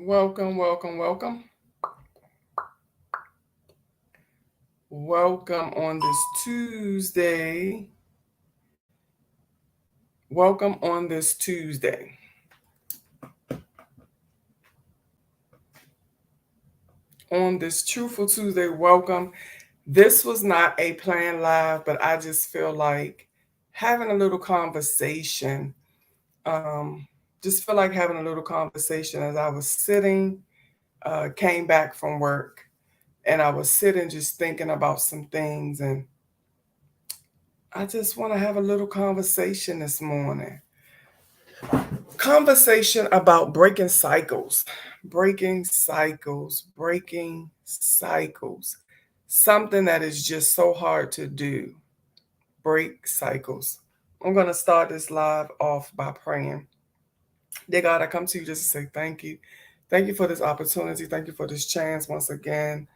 Welcome, welcome, welcome. Welcome on this Tuesday. Welcome on this Tuesday. On this Truthful Tuesday, welcome. This was not a planned live, but I just feel like having a little conversation. Um, just feel like having a little conversation as I was sitting, came back from work, and I was sitting just thinking about some things. And I just want to have a little conversation this morning. Conversation about breaking cycles, breaking cycles, breaking cycles. Something that is just so hard to do. Break cycles. I'm going to start this live off by praying. Dear God, I come to you just to say thank you. Thank you for this opportunity. Thank you for this chance once again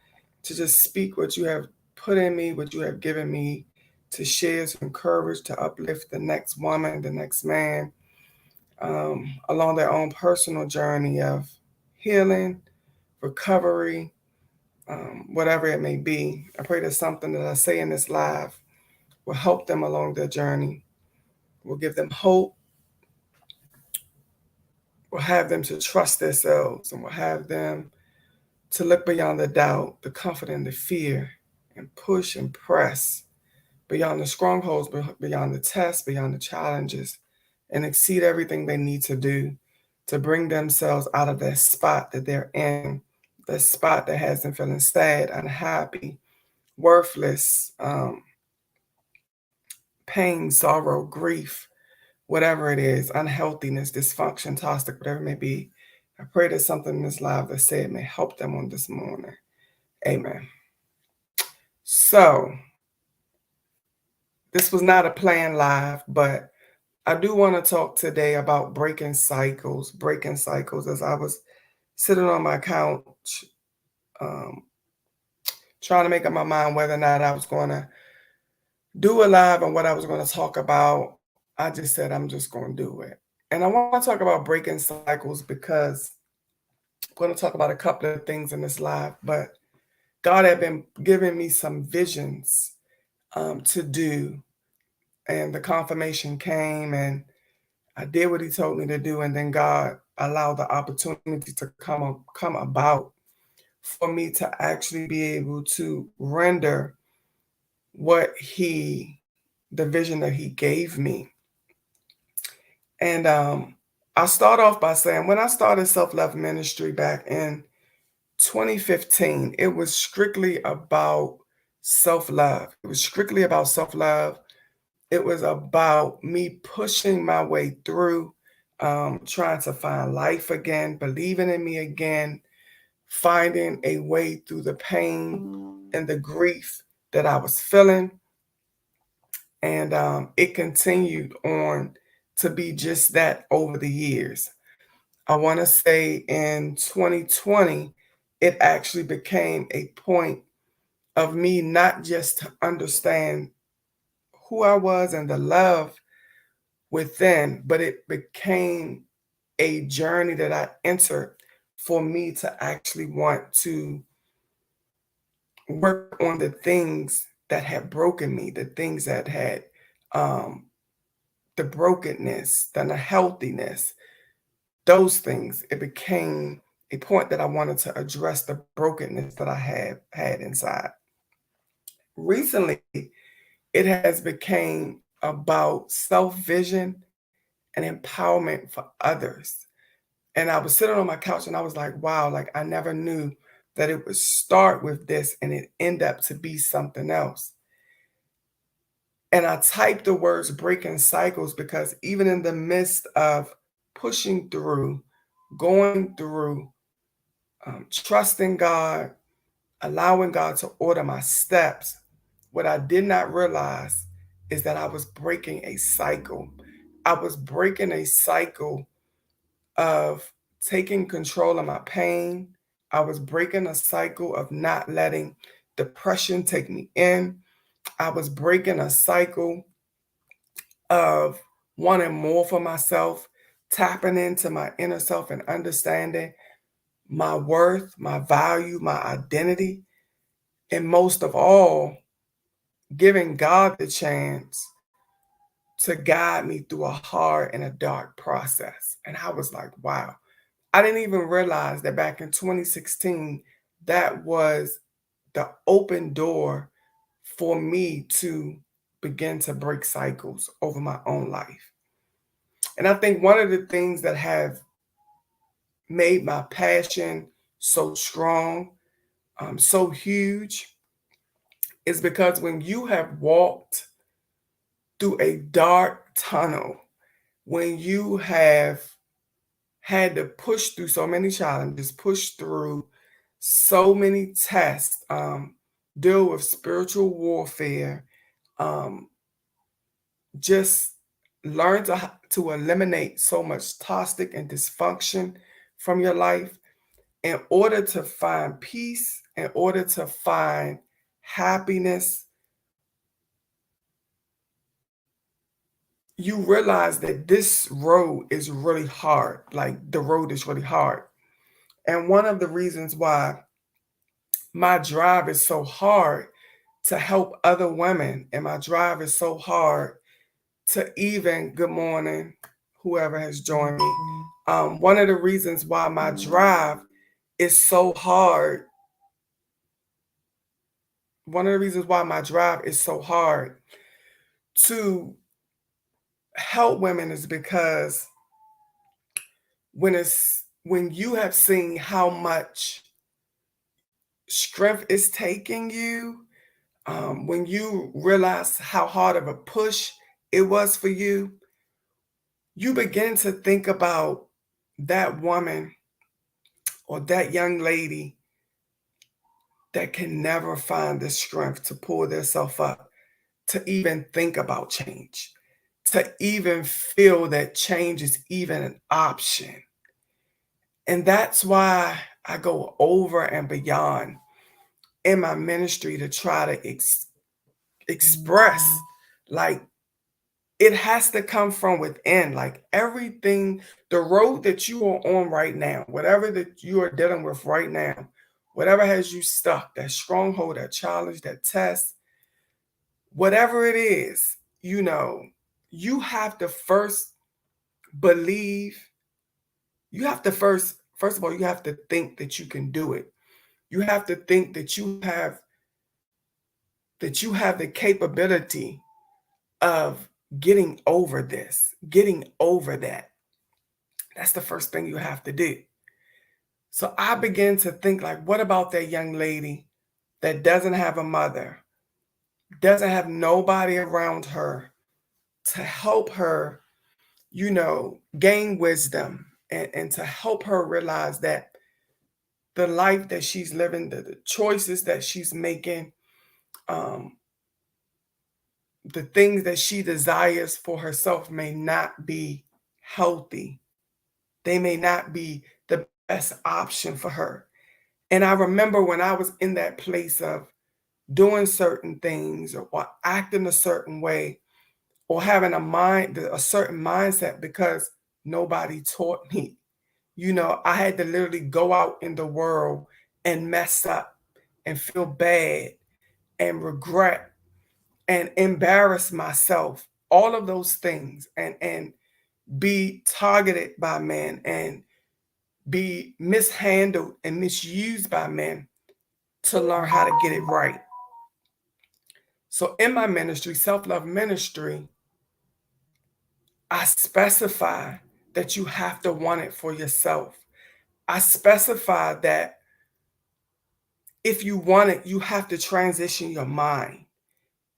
to just speak what you have put in me, what you have given me to share, to encourage, to uplift the next woman, the next man, along their own personal journey of healing, recovery, whatever it may be. I pray that something that I say in this live will help them along their journey, will give them hope, will have them to trust themselves, and will have them to look beyond the doubt, the comfort, and the fear, and push and press beyond the strongholds, beyond the tests, beyond the challenges, and exceed everything they need to do to bring themselves out of that spot that they're in, that spot that has them feeling sad, unhappy, worthless, pain, sorrow, grief, whatever it is, unhealthiness, dysfunction, toxic, whatever it may be. I pray that something in this live that said may help them on this morning. Amen. So, this was not a planned live, but I do want to talk today about breaking cycles. As I was sitting on my couch, um, trying to make up my mind whether or not I was going to do a live and what I was going to talk about, I just said, I'm just going to do it. And I want to talk about breaking cycles because I'm going to talk about a couple of things in this live, but God had been giving me some visions to do, and the confirmation came, and I did what He told me to do, and then God allowed the opportunity to come about for me to actually be able to render what the vision that He gave me. And I'll start off by saying when I started Self Love Ministry back in 2015, it was strictly about self love. It was strictly about self love. It was about me pushing my way through, trying to find life again, believing in me again, finding a way through the pain and the grief that I was feeling. And it continued on to be just that over the years. I want to say in 2020, it actually became a point of me not just to understand who I was and the love within, but it became a journey that I entered for me to actually want to work on the things that had broken me, the things that had um, the brokenness, the unhealthiness, those things. It became a point that I wanted to address the brokenness that I had inside. Recently, it has become about self-vision and empowerment for others. And I was sitting on my couch and I was like, wow, like I never knew that it would start with this and it end up to be something else. And I typed the words breaking cycles because even in the midst of pushing through, going through, trusting God, allowing God to order my steps, what I did not realize is that I was breaking a cycle. I was breaking a cycle of taking control of my pain. I was breaking a cycle of not letting depression take me in. I was breaking a cycle of wanting more for myself, tapping into my inner self and understanding my worth, my value, my identity, and most of all, giving God the chance to guide me through a hard and a dark process. And I was like, wow. I didn't even realize that back in 2016, that was the open door for me to begin to break cycles over my own life. And I think one of the things that have made my passion so strong, so huge, is because when you have walked through a dark tunnel, when you have had to push through so many challenges, push through so many tests, deal with spiritual warfare, um, just learn to eliminate so much toxic and dysfunction from your life in order to find peace, in order to find happiness. You realize that this road is really hard. Like the road is really hard. And one of the reasons why my drive is so hard to help other women, and my drive is so hard to even, good morning, whoever has joined me. One of the reasons why my drive is so hard, one of the reasons why my drive is so hard to help women is because when you have seen how much strength is taking you, when you realize how hard of a push it was for you, you begin to think about that woman or that young lady that can never find the strength to pull themselves up, to even think about change, to even feel that change is even an option. And that's why I go over and beyond in my ministry to try to express, like, it has to come from within. Like everything, the road that you are on right now, whatever that you are dealing with right now, whatever has you stuck, that stronghold, that challenge, that test, whatever it is, you have to first believe, you have to first of all, you have to think that you can do it. You have to think that you have the capability of getting over this, getting over that. That's the first thing you have to do. So I began to think, like, what about that young lady that doesn't have a mother, doesn't have nobody around her to help her, gain wisdom and to help her realize that the life that she's living, the choices that she's making, um, the things that she desires for herself may not be healthy. They may not be the best option for her. And I remember when I was in that place of doing certain things or acting a certain way or having a certain mindset because nobody taught me. I had to literally go out in the world and mess up and feel bad and regret and embarrass myself, all of those things, and be targeted by men and be mishandled and misused by men to learn how to get it right. So in my ministry, self-love ministry, I specify that you have to want it for yourself. I specify that if you want it, you have to transition your mind.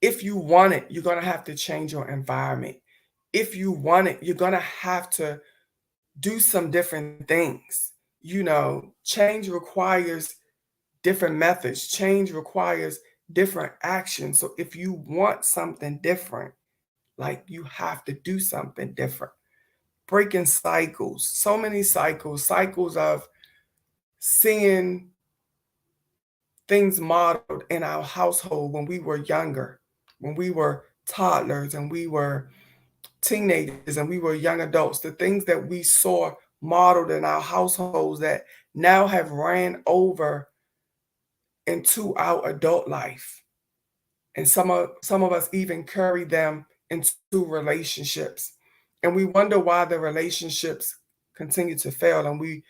If you want it, you're going to have to change your environment. If you want it, you're going to have to do some different things. Change requires different methods, change requires different actions. So if you want something different, like you have to do something different. Breaking cycles, so many cycles of seeing things modeled in our household when we were younger, when we were toddlers and we were teenagers and we were young adults, the things that we saw modeled in our households that now have ran over into our adult life. And some of us even carry them into relationships. And we wonder why the relationships continue to fail. And we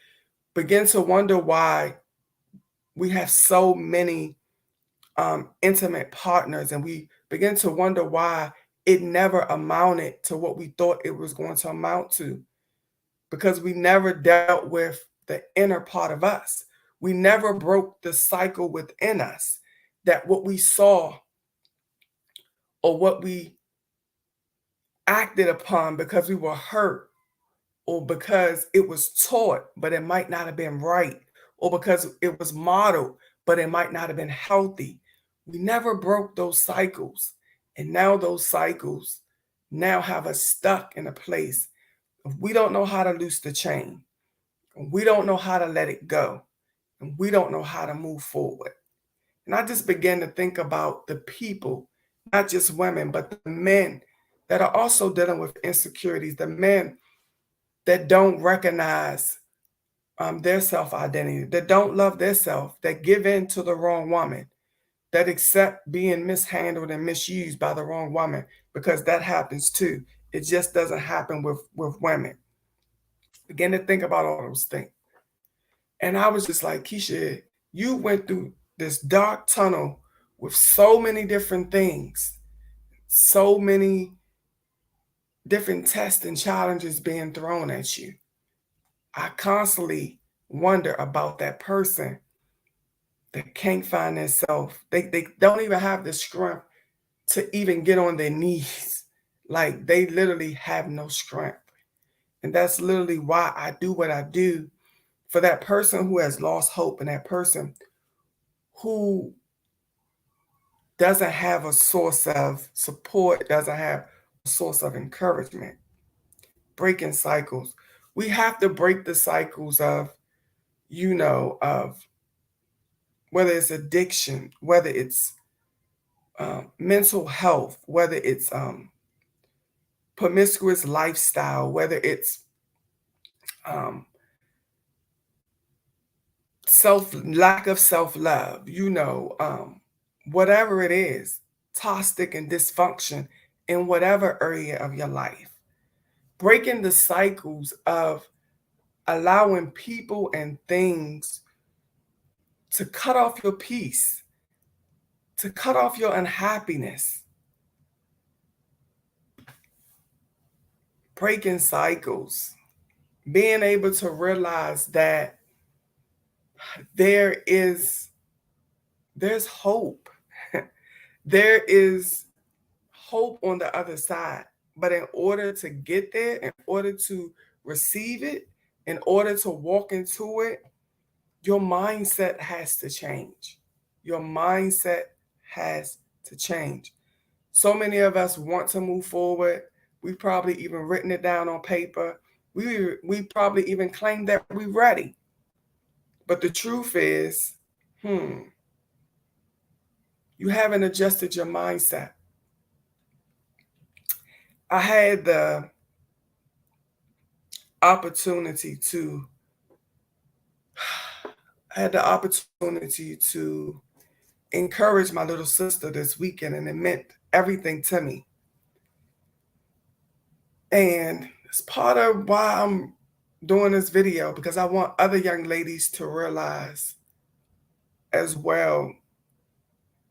begin to wonder why we have so many intimate partners. And we begin to wonder why it never amounted to what we thought it was going to amount to, because we never dealt with the inner part of us. We never broke the cycle within us, that what we saw or what we acted upon because we were hurt, or because it was taught, but it might not have been right, or because it was modeled, but it might not have been healthy. We never broke those cycles. And now those cycles now have us stuck in a place of we don't know how to loose the chain. We don't know how to let it go. And we don't know how to move forward. And I just began to think about the people, not just women, but the men that are also dealing with insecurities, the men that don't recognize their self identity, that don't love their self, that give in to the wrong woman, that accept being mishandled and misused by the wrong woman, because that happens too. It just doesn't happen with women. Begin to think about all those things. And I was just like, Keisha, you went through this dark tunnel with so many different things, so many different tests and challenges being thrown at you. I constantly wonder about that person that can't find themselves. They don't even have the strength to even get on their knees. Like they literally have no strength. And that's literally why I do what I do for that person who has lost hope, and that person who doesn't have a source of support, doesn't have a source of encouragement. Breaking cycles. We have to break the cycles of, of whether it's addiction, whether it's mental health, whether it's promiscuous lifestyle, whether it's um, lack of self love, whatever it is, toxic and dysfunction in whatever area of your life. Breaking the cycles of allowing people and things to cut off your peace, to cut off your unhappiness. Breaking cycles, being able to realize that there's hope. There is hope on the other side. But in order to get there, in order to receive it, in order to walk into it, your mindset has to change. Your mindset has to change. So many of us want to move forward. We've probably even written it down on paper. We probably even claim that we're ready. But the truth is, you haven't adjusted your mindset. I had the opportunity to encourage my little sister this weekend, and it meant everything to me. And it's part of why I'm doing this video, because I want other young ladies to realize as well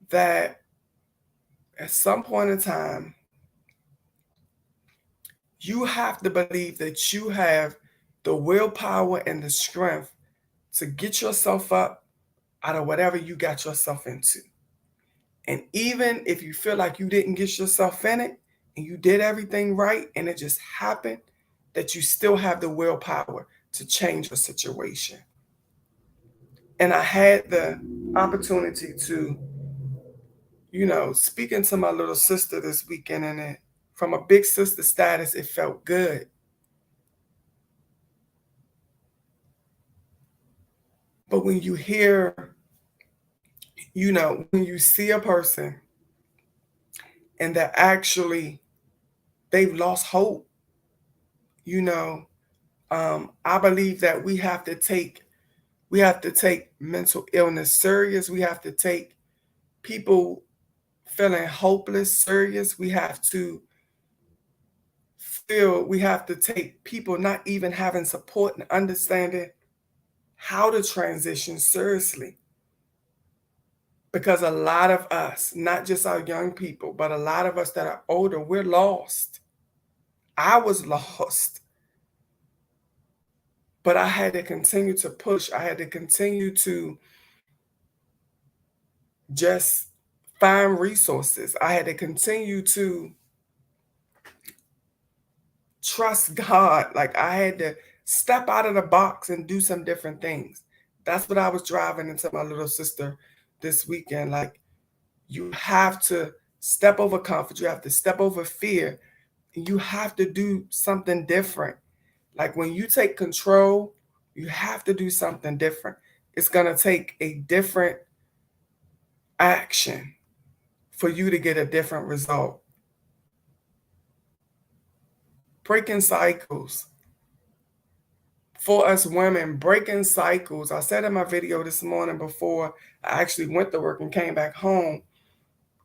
that at some point in time, you have to believe that you have the willpower and the strength to get yourself up out of whatever you got yourself into. And even if you feel like you didn't get yourself in it and you did everything right and it just happened, that you still have the willpower to change your situation. And I had the opportunity to, speaking to my little sister this weekend, and from a big sister status, it felt good. But when you hear, when you see a person and that actually they've lost hope, I believe that we have to take We have to take mental illness serious. We have to take people feeling hopeless serious. We have to take people not even having support and understanding how to transition seriously. Because a lot of us, not just our young people, but a lot of us that are older, we're lost. I was lost, but I had to continue to push. I had to continue to just find resources. I had to continue to trust God. Like I had to step out of the box and do some different things. That's what I was driving into my little sister this weekend. Like you have to step over comfort. You have to step over fear. And you have to do something different. Like when you take control, you have to do something different. It's going to take a different action for you to get a different result. Breaking cycles. For us women, breaking cycles. I said in my video this morning before I actually went to work and came back home,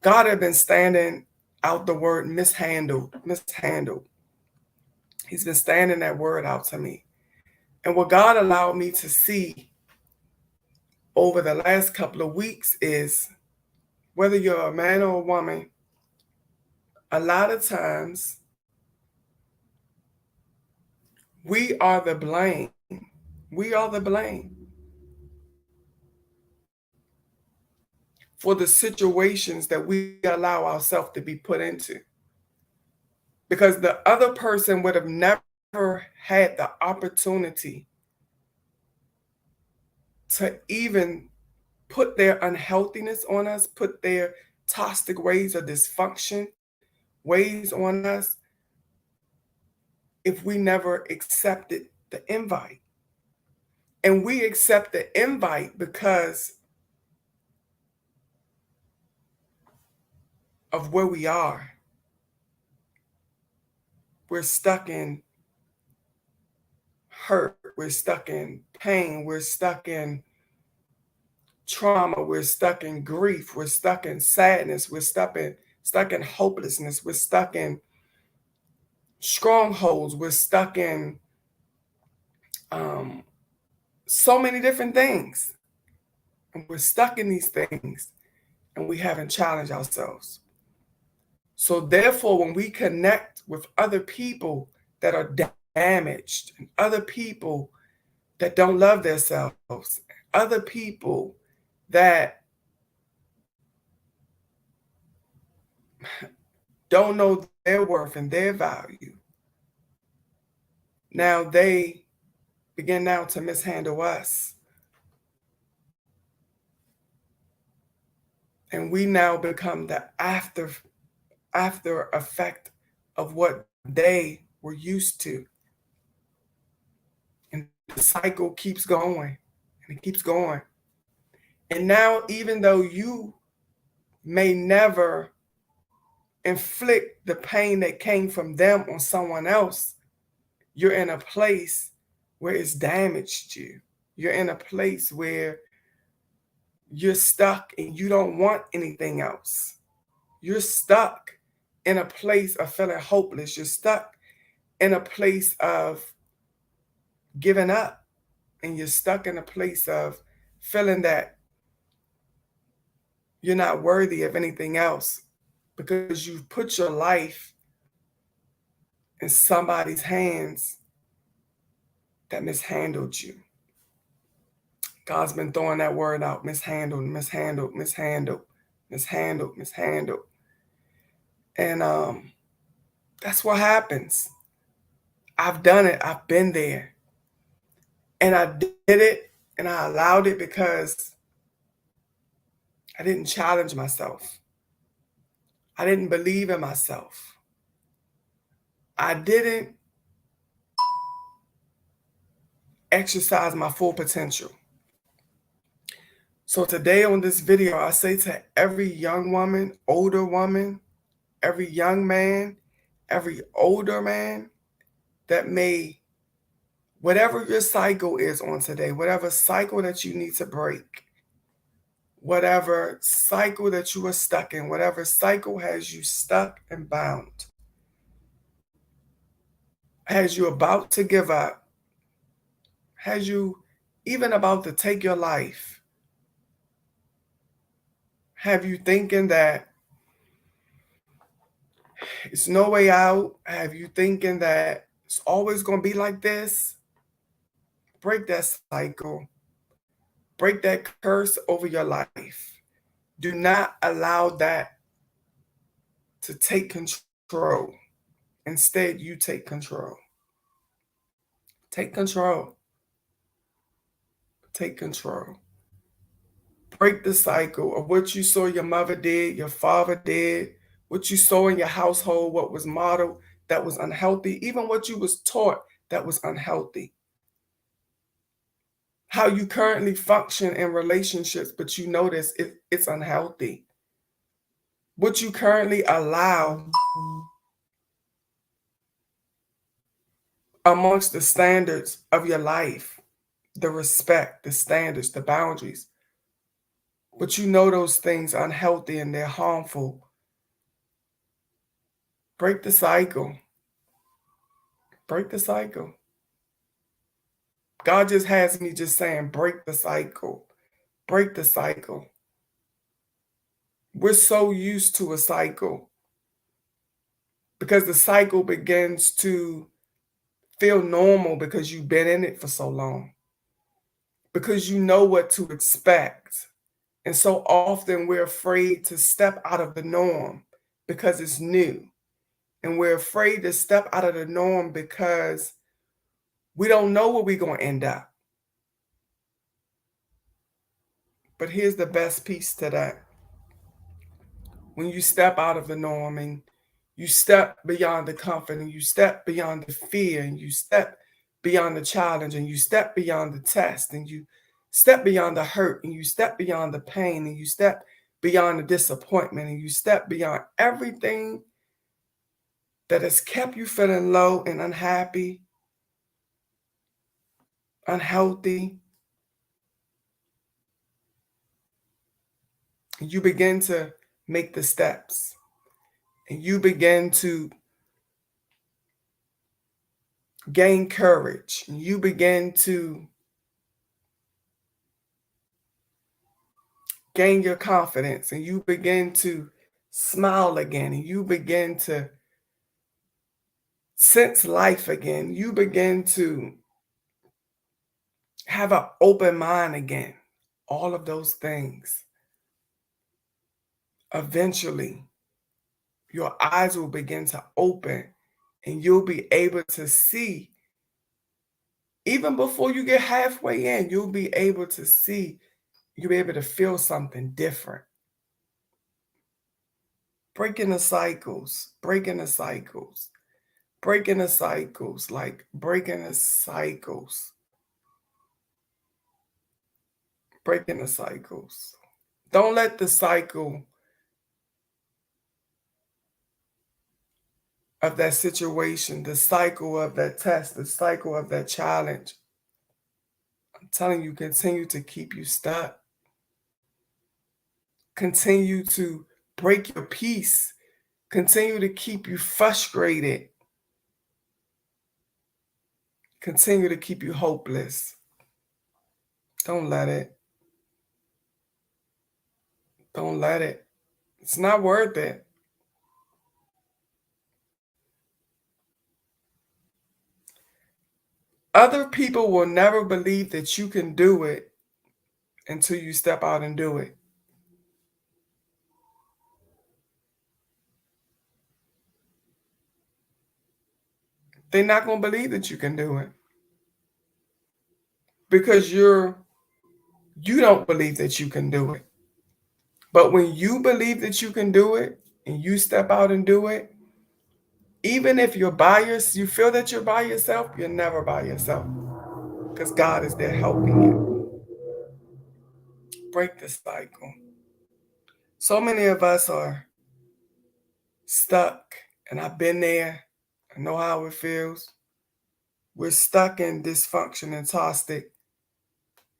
God had been standing out the word mishandled, mishandled. He's been standing that word out to me. And what God allowed me to see over the last couple of weeks is whether you're a man or a woman, a lot of times we are the blame. We are the blame for the situations that we allow ourselves to be put into. Because the other person would have never had the opportunity to even put their unhealthiness on us, put their toxic ways or dysfunction ways on us if we never accepted the invite. And we accept the invite because of where we are. We're stuck in hurt. We're stuck in pain. We're stuck in trauma. We're stuck in grief. We're stuck in sadness. We're stuck in hopelessness. We're stuck in strongholds. We're stuck in so many different things. And we're stuck in these things and we haven't challenged ourselves. So therefore, when we connect with other people that are damaged and other people that don't love themselves, other people that don't know their worth and their value, now they begin now to mishandle us. And we now become the after effect of what they were used to. And the cycle keeps going and it keeps going. And now, even though you may never inflict the pain that came from them on someone else, you're in a place where it's damaged you. You're in a place where you're stuck and you don't want anything else. You're stuck in a place of feeling hopeless. You're stuck in a place of giving up. And you're stuck in a place of feeling that you're not worthy of anything else because you've put your life in somebody's hands that mishandled you. God's been throwing that word out, mishandled, mishandled, mishandled, mishandled, mishandled. And that's what happens. I've done it. I've been there. And I did it and I allowed it because I didn't challenge myself. I didn't believe in myself. I didn't exercise my full potential. So today on this video, I say to every young woman, older woman, every young man, every older man that may Whatever your cycle is on today, whatever cycle that you need to break, whatever cycle that you are stuck in, whatever cycle has you stuck and bound, has you about to give up, has you even about to take your life, have you thinking that it's no way out, have you thinking that it's always going to be like this, break that cycle, break that curse over your life. Do not allow that to take control. Instead, you take control. Take control. Take control. Break the cycle of what you saw your mother did, your father did, what you saw in your household, what was modeled that was unhealthy, even what you was taught that was unhealthy. How you currently function in relationships, but you notice it's unhealthy. What you currently allow amongst the standards of your life, the respect, the standards, the boundaries. But you know those things unhealthy and they're harmful. Break the cycle. Break the cycle. God just has me just saying, break the cycle. Break the cycle. We're so used to a cycle because the cycle begins to feel normal because you've been in it for so long, because you know what to expect. And so often we're afraid to step out of the norm because it's new. And we're afraid to step out of the norm because we don't know where we're going to end up. But here's the best piece to that. When you step out of the norm and you step beyond the comfort and you step beyond the fear and you step beyond the challenge and you step beyond the test and you step beyond the hurt and you step beyond the pain and you step beyond the disappointment and you step beyond everything that has kept you feeling low and unhappy, unhealthy. You begin to make the steps and you begin to gain courage and you begin to gain your confidence and you begin to smile again and you begin to sense life again. You begin to have an open mind again. All of those things. Eventually, your eyes will begin to open and you'll be able to see. Even before you get halfway in, you'll be able to see, you'll be able to feel something different. Breaking the cycles, breaking the cycles, breaking the cycles, like breaking the cycles, breaking the cycles. Don't let the cycle of that situation, the cycle of that test, the cycle of that challenge, I'm telling you, continue to keep you stuck. Continue to break your peace. Continue to keep you frustrated. Continue to keep you hopeless. Don't let it. Don't let it. It's not worth it. Other people will never believe that you can do it until you step out and do it. They're not going to believe that you can do it because you don't believe that you can do it. But when you believe that you can do it and you step out and do it, even if you're biased, you feel that you're by yourself, you're never by yourself because God is there helping you. Break the cycle. So many of us are stuck, and I've been there. I know how it feels. We're stuck in dysfunction and toxic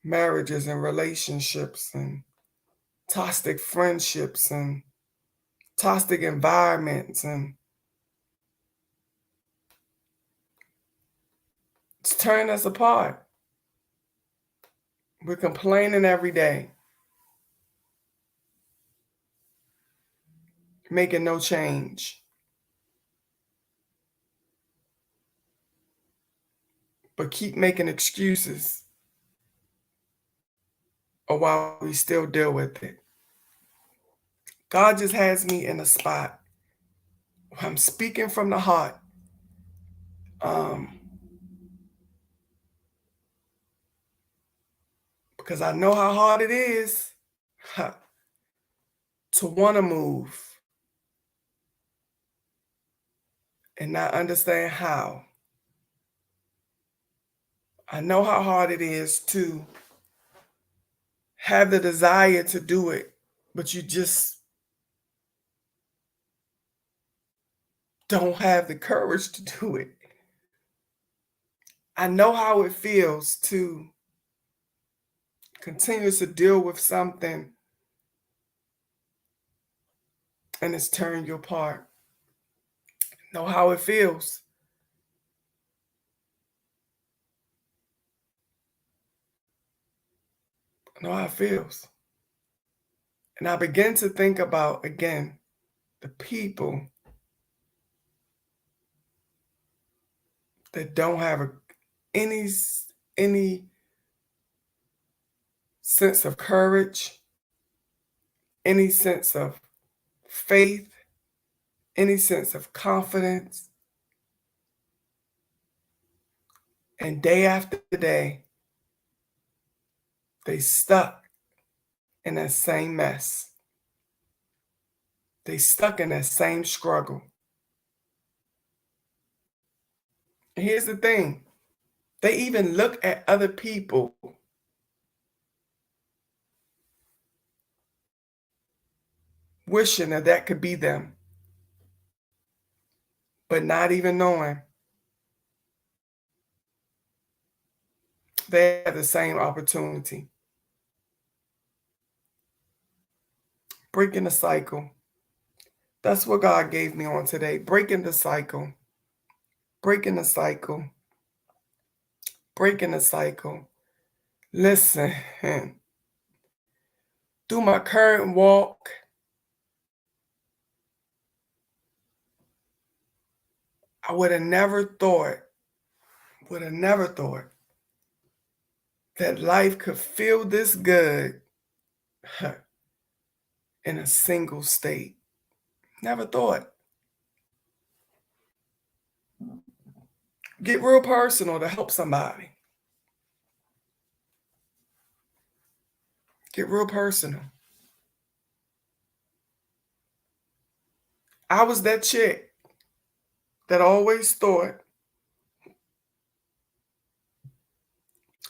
marriages and relationships and toxic friendships and toxic environments, and it's tearing us apart. We're complaining every day, making no change, but keep making excuses of why we still deal with it. God just has me in a spot where I'm speaking from the heart. Um, because I know how hard it is to want to move and not understand how. I know how hard it is to have the desire to do it, but you just don't have the courage to do it. I know how it feels to continue to deal with something and it's tearing you apart. I know how it feels. I know how it feels. And I begin to think about, again, the people that don't have any any sense of courage, any sense of faith, any sense of confidence. And day after day, they stuck in that same mess. They stuck in that same struggle. And here's the thing. They even look at other people wishing that that could be them, but not even knowing they have the same opportunity. Breaking the cycle. That's what God gave me on today. Breaking the cycle. Breaking the cycle. Breaking the cycle. Listen, through my current walk, I would have never thought that life could feel this good in a single state. Never thought. Get real personal to help somebody. Get real personal. I was that chick that always thought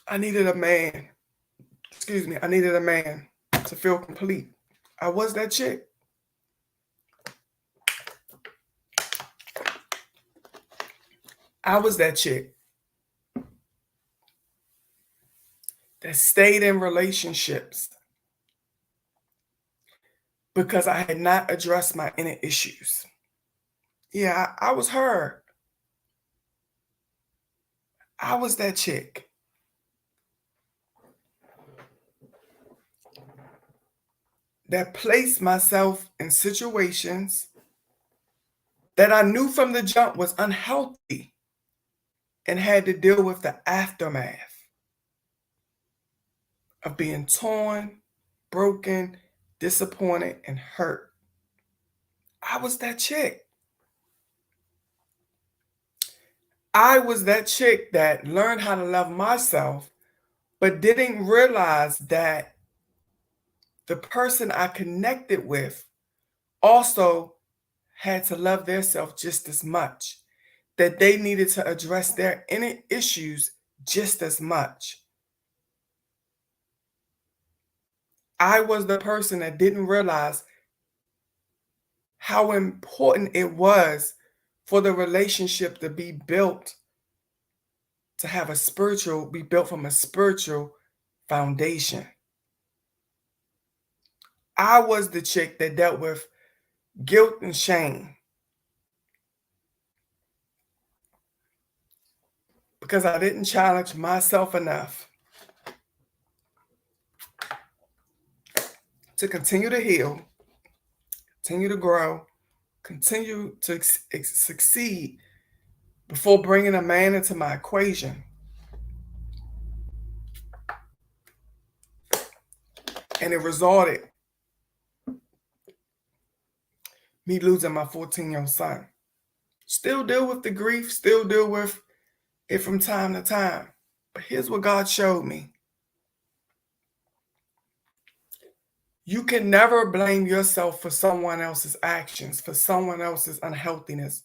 I needed a man. I needed a man to feel complete. I was that chick. I was that chick that stayed in relationships because I had not addressed my inner issues. Yeah, I was her. I was that chick that placed myself in situations that I knew from the jump was unhealthy and had to deal with the aftermath of being torn, broken, disappointed, and hurt. I was that chick. I was that chick that learned how to love myself, but didn't realize that the person I connected with also had to love themselves just as much, that they needed to address their inner issues just as much. I was the person that didn't realize how important it was for the relationship to be built to have be built from a spiritual foundation. I was the chick that dealt with guilt and shame because I didn't challenge myself enough to continue to heal, continue to grow, continue to succeed before bringing a man into my equation. And it resulted me losing my 14-year-old son. Still deal with the grief, still deal with it from time to time. But here's what God showed me. You can never blame yourself for someone else's actions, for someone else's unhealthiness,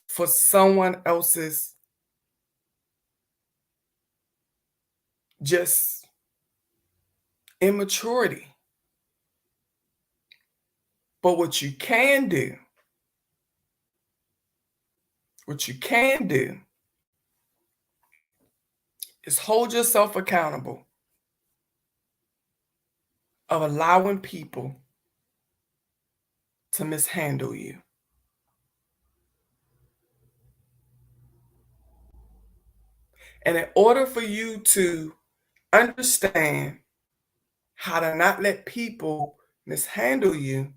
for someone else's just immaturity. But what you can do is hold yourself accountable of allowing people to mishandle you. And in order for you to understand how to not let people mishandle you,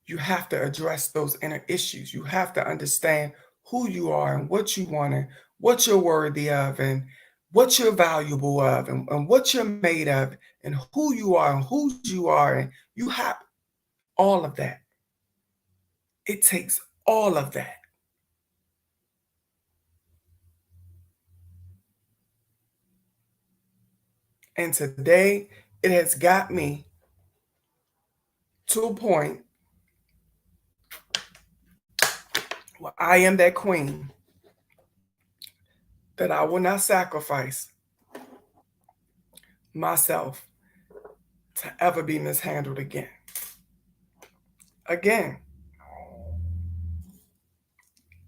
you have to address those inner issues. You have to understand who you are and what you want and what you're worthy of and what you're valuable of and what you're made of and who you are and whose you are. And you have all of that. It takes all of that. And today, it has got me to a point where I am that queen that I will not sacrifice myself to ever be mishandled again. Again,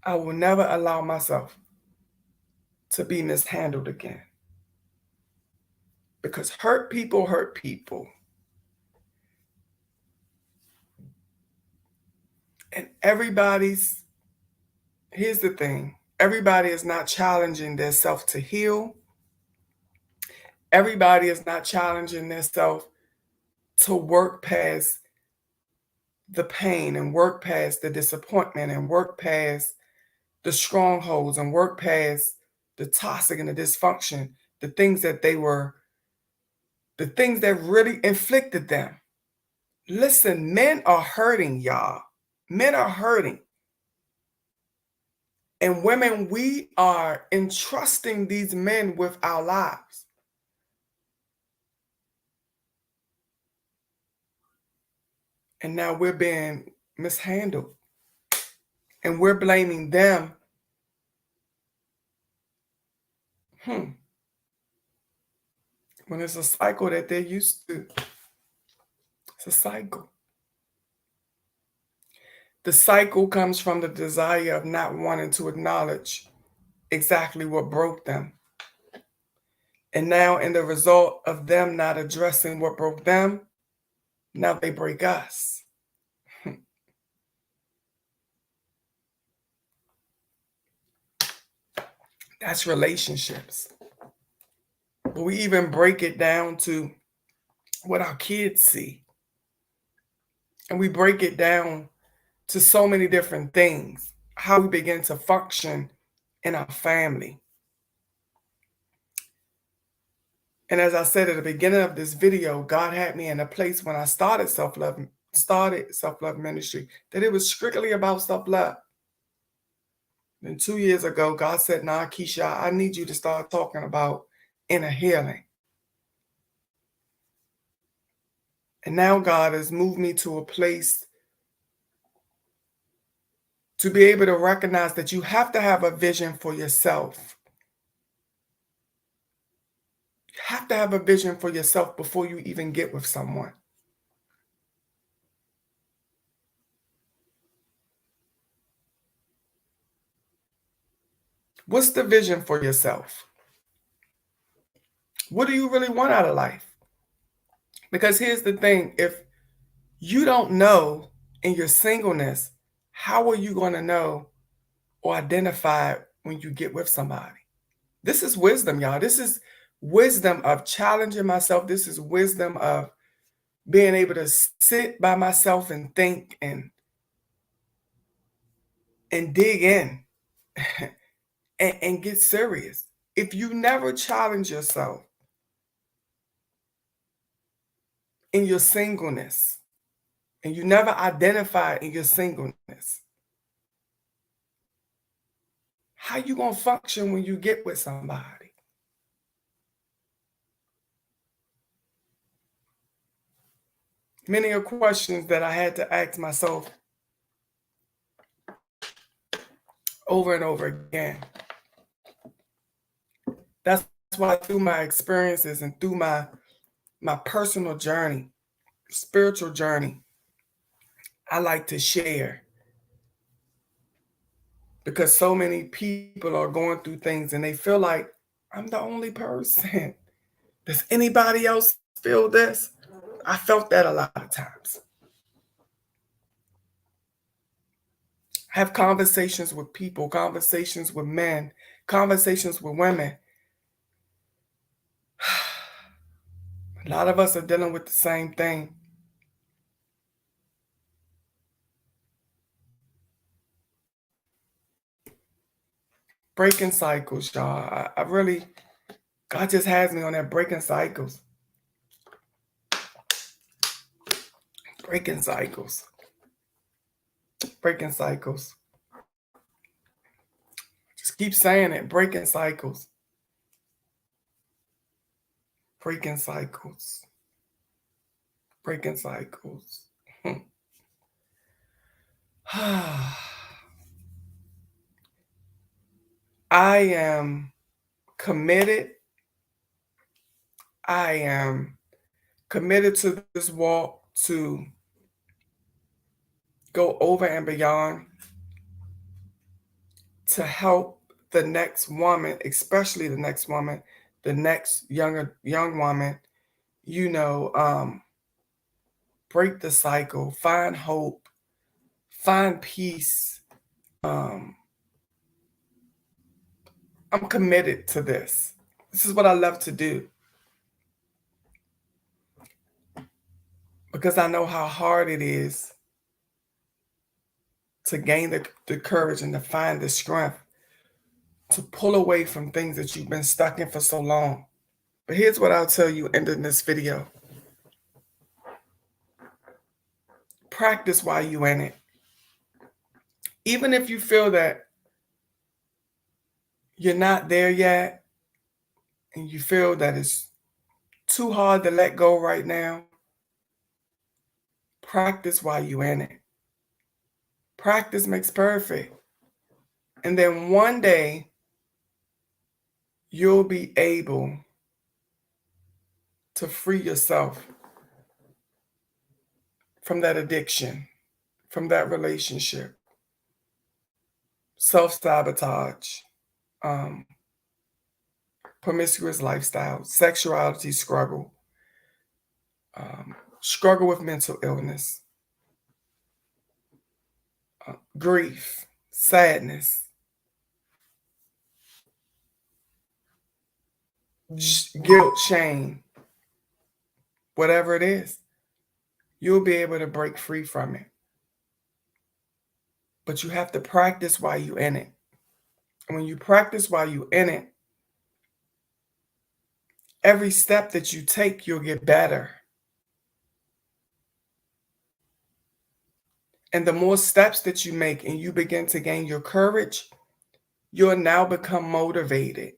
I will never allow myself to be mishandled again. Because hurt people hurt people. And here's the thing, everybody is not challenging their self to heal. Everybody is not challenging their self to work past the pain and work past the disappointment and work past the strongholds and work past the toxic and the dysfunction, the things that really inflicted them. Listen, men are hurting, y'all. Men are hurting. And women, we are entrusting these men with our lives. And now we're being mishandled. And we're blaming them. When it's a cycle that they're used to. It's a cycle. The cycle comes from the desire of not wanting to acknowledge exactly what broke them. And now, in the result of them not addressing what broke them, now they break us. That's relationships. But we even break it down to what our kids see. And we break it down to so many different things, how we begin to function in our family. And as I said at the beginning of this video, God had me in a place when I started self-love ministry, that it was strictly about self-love. And 2 years ago, God said, "Nah, Keisha, I need you to start talking about inner healing." And now God has moved me to a place to be able to recognize that you have to have a vision for yourself. You have to have a vision for yourself before you even get with someone. What's the vision for yourself? What do you really want out of life? Because here's the thing, if you don't know in your singleness, how are you going to know or identify when you get with somebody? This is wisdom, y'all. This is wisdom of challenging myself. This is wisdom of being able to sit by myself and think and dig in and get serious. If you never challenge yourself in your singleness and you never identify in your singleness, how you going to function when you get with somebody? Many are questions that I had to ask myself over and over again. That's why through my experiences and through my personal journey, spiritual journey, I like to share, because so many people are going through things and they feel like I'm the only person. Does anybody else feel this? I felt that a lot of times. Have conversations with people, conversations with men, conversations with women. A lot of us are dealing with the same thing. Breaking cycles, y'all. I really, God just has me on that breaking cycles. Breaking cycles. Breaking cycles. Just keep saying it. Breaking cycles. Breaking cycles. Breaking cycles. I am committed. I am committed to this walk to go over and beyond to help the next woman, especially the next woman, the next young woman, break the cycle, find hope, find peace. Um, I'm committed to this. This is what I love to do because I know how hard it is to gain the courage and to find the strength to pull away from things that you've been stuck in for so long. But here's what I'll tell you ending this video. Practice while you're in it. Even if you feel that you're not there yet and you feel that it's too hard to let go right now, practice while you're in it. Practice makes perfect. And then one day, you'll be able to free yourself from that addiction, from that relationship, self-sabotage, promiscuous lifestyle, sexuality struggle, struggle with mental illness, grief, sadness, guilt, shame, whatever it is, you'll be able to break free from it. But you have to practice while you're in it. And when you practice while you're in it, every step that you take, you'll get better. And the more steps that you make and you begin to gain your courage, you'll now become motivated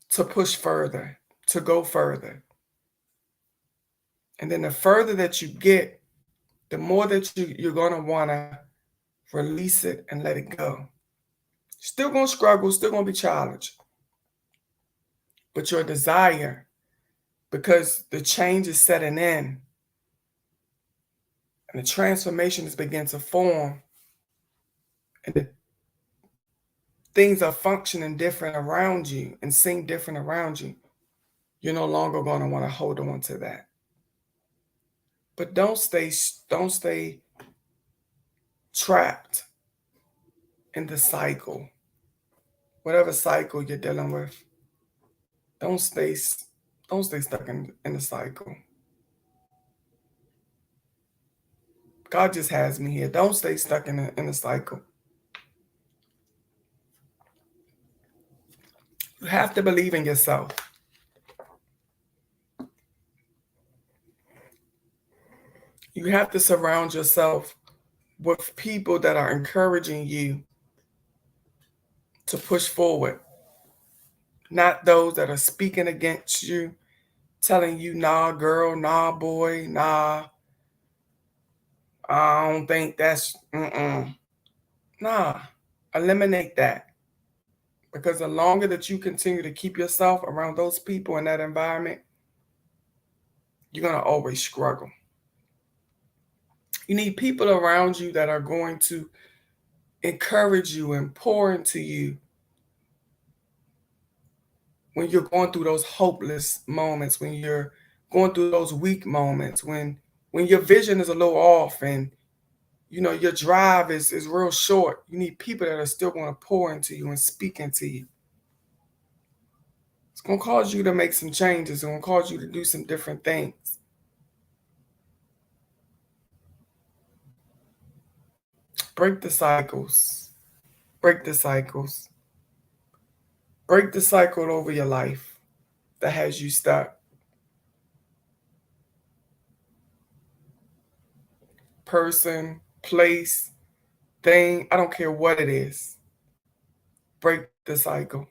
to push further, to go further. And then the further that you get, the more that you're going to want to release it and let it go. Still going to struggle, still going to be challenged. But your desire, because the change is setting in and the transformation is beginning to form, and the things are functioning different around you and seem different around you, you're no longer going to want to hold on to that. But don't stay trapped in the cycle. Whatever cycle you're dealing with, don't stay don't stay stuck in the cycle. God just has me here. Don't stay stuck in the cycle. You have to believe in yourself. You have to surround yourself with people that are encouraging you to push forward, not those that are speaking against you, telling you, nah, girl, nah, boy, nah, I don't think nah, eliminate that. Because the longer that you continue to keep yourself around those people in that environment, you're going to always struggle. You need people around you that are going to encourage you and pour into you when you're going through those hopeless moments, when you're going through those weak moments, when your vision is a little off and your drive is real short. You need people that are still going to pour into you and speak into you. It's going to cause you to make some changes. It's going to cause you to do some different things. Break the cycles. Break the cycles. Break the cycle over your life that has you stuck. Person, place, thing, I don't care what it is. Break the cycle.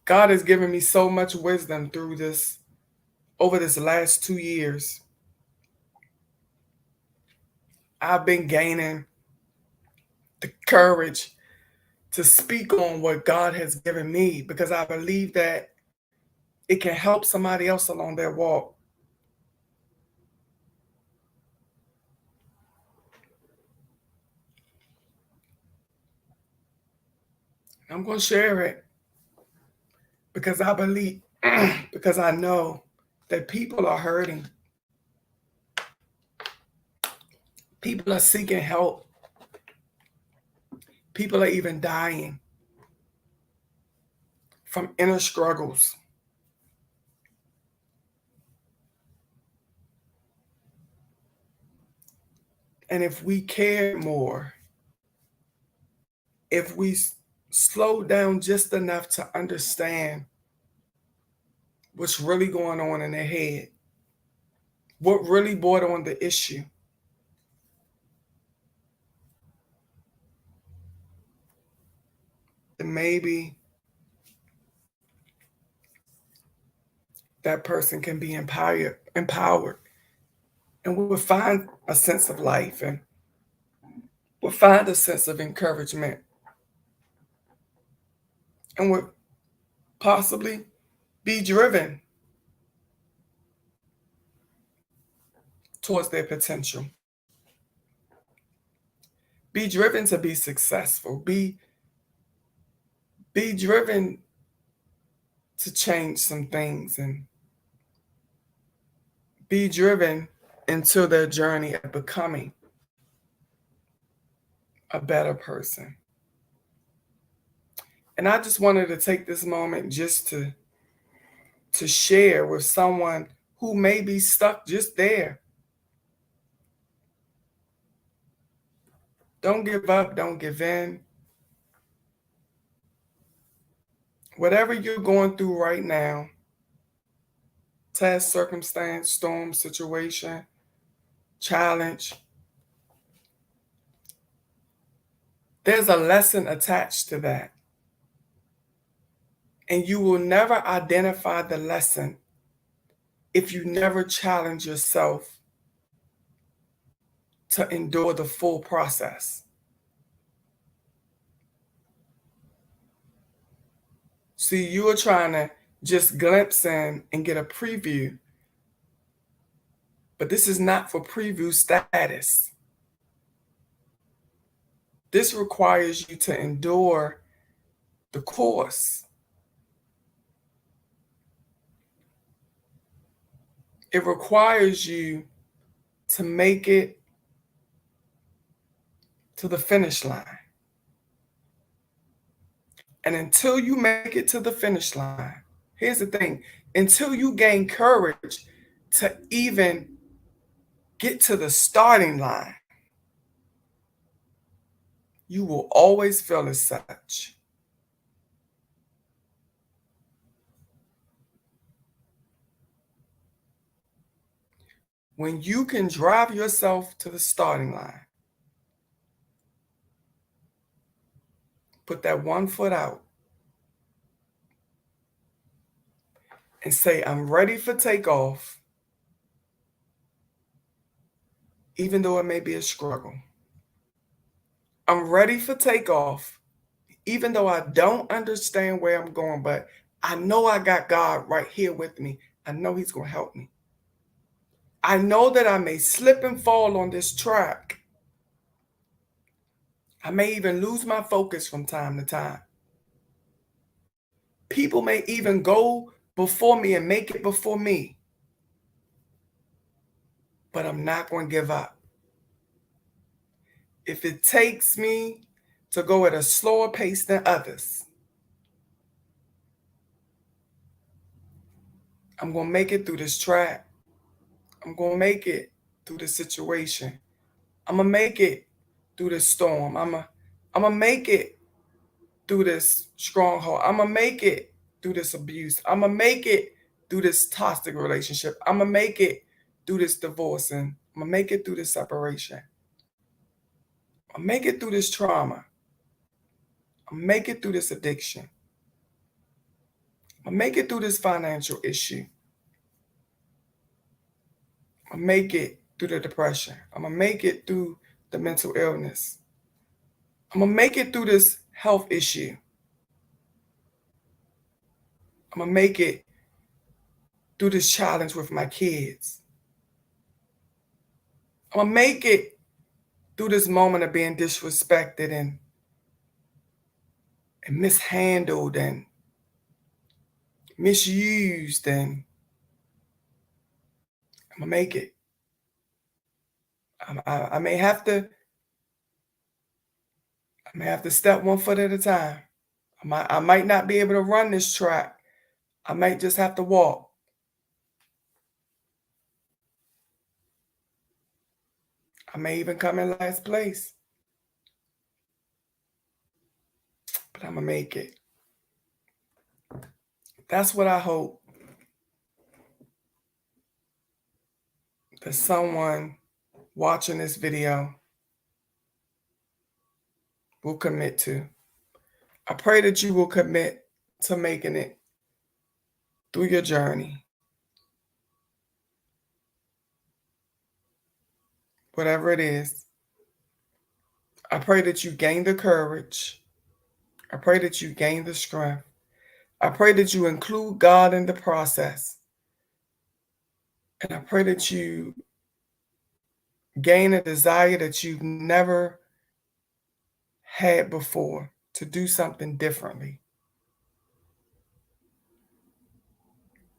God has given me so much wisdom through this, over this last 2 years. I've been gaining the courage to speak on what God has given me because I believe that it can help somebody else along their walk. I'm going to share it because I believe, because I know that people are hurting. People are seeking help. People are even dying from inner struggles. And if we care more, if we slow down just enough to understand what's really going on in their head, what really brought on the issue, then maybe that person can be empowered, and we will find a sense of life and will find a sense of encouragement and would possibly be driven towards their potential. Be driven to be successful. Be driven to change some things and be driven into their journey of becoming a better person. And I just wanted to take this moment just to share with someone who may be stuck just there. Don't give up, don't give in. Whatever you're going through right now, test, circumstance, storm, situation, challenge, there's a lesson attached to that. And you will never identify the lesson if you never challenge yourself to endure the full process. See, you are trying to just glimpse in and get a preview, but this is not for preview status. This requires you to endure the course. It requires you to make it to the finish line. And until you make it to the finish line, here's the thing, until you gain courage to even get to the starting line, you will always feel as such. When you can drive yourself to the starting line, put that one foot out and say, I'm ready for takeoff, even though it may be a struggle. I'm ready for takeoff, even though I don't understand where I'm going, but I know I got God right here with me. I know He's going to help me. I know that I may slip and fall on this track. I may even lose my focus from time to time. People may even go before me and make it before me. But I'm not going to give up. If it takes me to go at a slower pace than others, I'm going to make it through this track. I'm going to make it through this situation. I'm going to make it through this storm. I'm going to make it through this stronghold. I'm going to make it through this abuse. I'm going to make it through this toxic relationship. I'm going to make it through this divorce. And I'm going to make it through this separation. I'll make it through this trauma. I'll make it through this addiction. I'll make it through this financial issue. I'll make it through the depression. I'm going to make it through the mental illness. I'm going to make it through this health issue. I'm going to make it through this challenge with my kids. I'm going to make it through this moment of being disrespected and mishandled and misused, and I'm going to make it. I may have to step 1 foot at a time. I might not be able to run this track. I might just have to walk. I may even come in last place. But I'm going to make it. That's what I hope that someone watching this video will commit to. I pray that you will commit to making it through your journey. Whatever it is, I pray that you gain the courage. I pray that you gain the strength. I pray that you include God in the process. And I pray that you gain a desire that you've never had before to do something differently,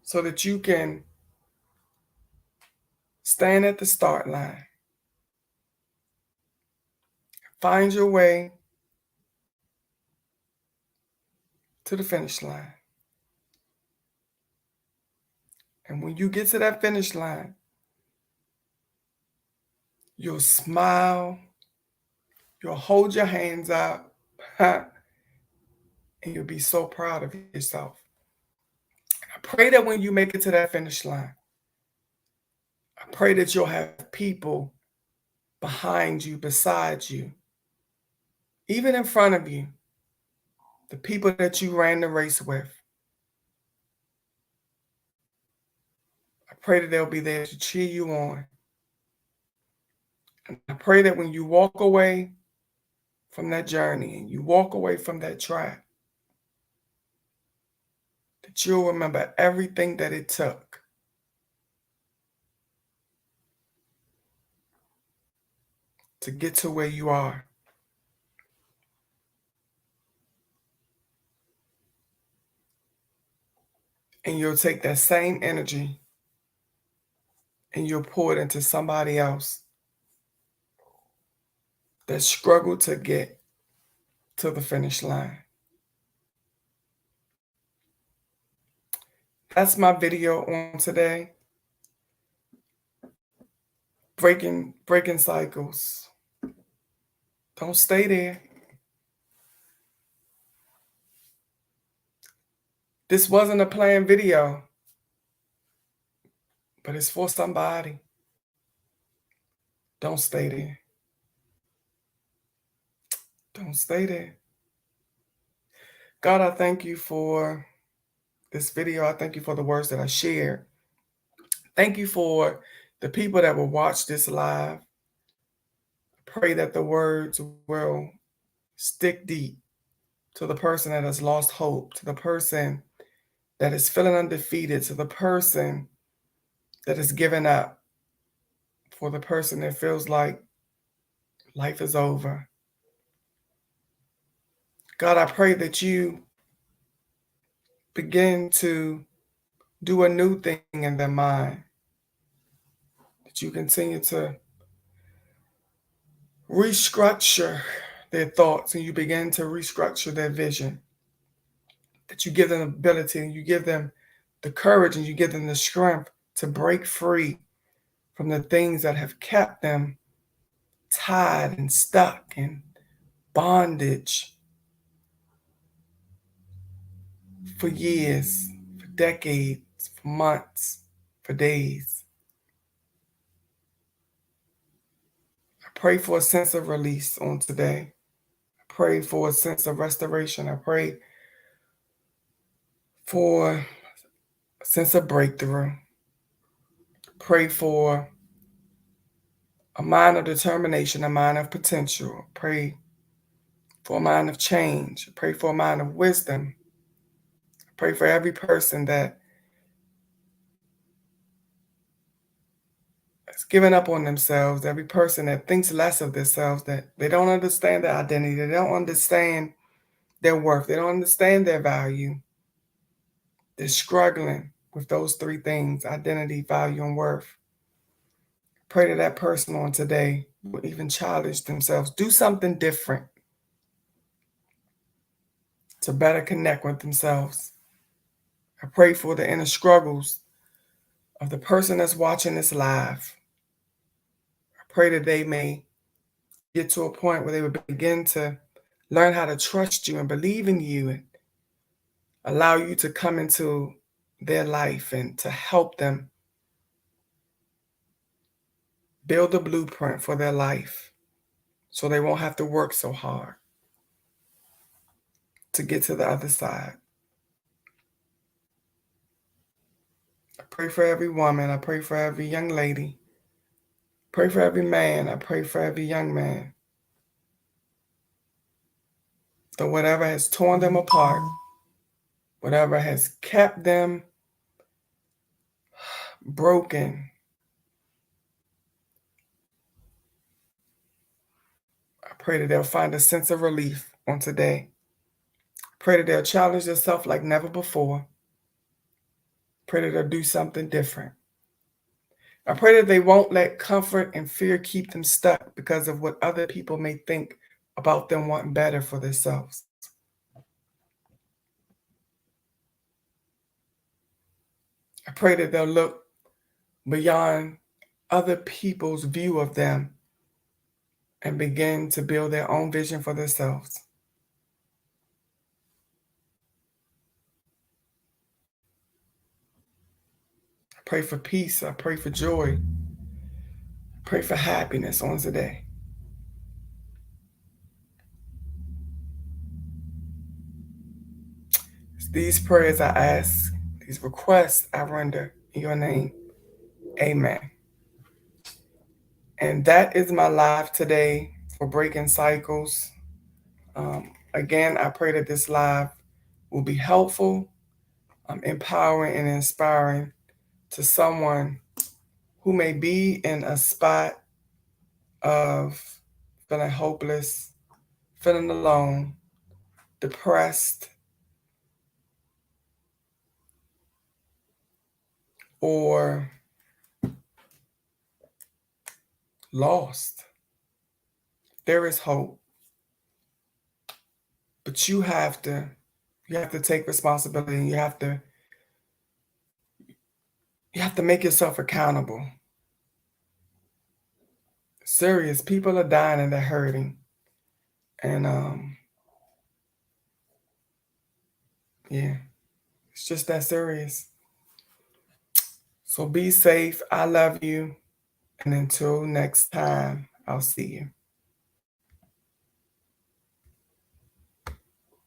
so that you can stand at the start line, find your way to the finish line. And when you get to that finish line, you'll smile, you'll hold your hands up, and you'll be so proud of yourself. I pray that when you make it to that finish line, I pray that you'll have people behind you, beside you, even in front of you, the people that you ran the race with. I pray that they'll be there to cheer you on. And I pray that when you walk away from that journey and you walk away from that track, that you'll remember everything that it took to get to where you are. And you'll take that same energy and you'll pour it into somebody else that struggled to get to the finish line. That's my video on today. Breaking cycles. Don't stay there. This wasn't a planned video, but it's for somebody. Don't stay there. Don't stay there. God, I thank you for this video. I thank you for the words that I shared. Thank you for the people that will watch this live. Pray that the words will stick deep to the person that has lost hope, to the person that is feeling undefeated, to the person that has given up, for the person that feels like life is over. God, I pray that you begin to do a new thing in their mind, that you continue to restructure their thoughts and you begin to restructure their vision, that you give them the ability and you give them the courage and you give them the strength to break free from the things that have kept them tied and stuck in bondage for years, for decades, for months, for days. I pray for a sense of release on today. I pray for a sense of restoration. I pray for a sense of breakthrough. Pray for a mind of determination, a mind of potential. Pray for a mind of change. Pray for a mind of wisdom. Pray for every person that has given up on themselves, every person that thinks less of themselves, that they don't understand their identity, they don't understand their worth, they don't understand their value. They're struggling with those three things: identity, value, and worth. Pray that that person on today will even challenge themselves, do something different to better connect with themselves. I pray for the inner struggles of the person that's watching this live. I pray that they may get to a point where they would begin to learn how to trust you and believe in you and allow you to come into their life and to help them build a blueprint for their life so they won't have to work so hard to get to the other side. I pray for every woman. I pray for every young lady. Pray for every man. I pray for every young man. That whatever has torn them apart, whatever has kept them broken, I pray that they'll find a sense of relief on today. Pray that they'll challenge themselves like never before. Pray that they'll do something different. I pray that they won't let comfort and fear keep them stuck because of what other people may think about them wanting better for themselves. I pray that they'll look beyond other people's view of them and begin to build their own vision for themselves. I pray for peace. I pray for joy. I pray for happiness on today. These prayers I ask, these requests I render in your name. Amen. And that is my live today for Breaking Cycles. Again, I pray that this live will be helpful, empowering, and inspiring to someone who may be in a spot of feeling hopeless, feeling alone, depressed, or lost. There is hope, but you have to take responsibility, and you have to make yourself accountable. Serious, people are dying and they're hurting. And yeah, it's just that serious. So be safe. I love you. And until next time, I'll see you.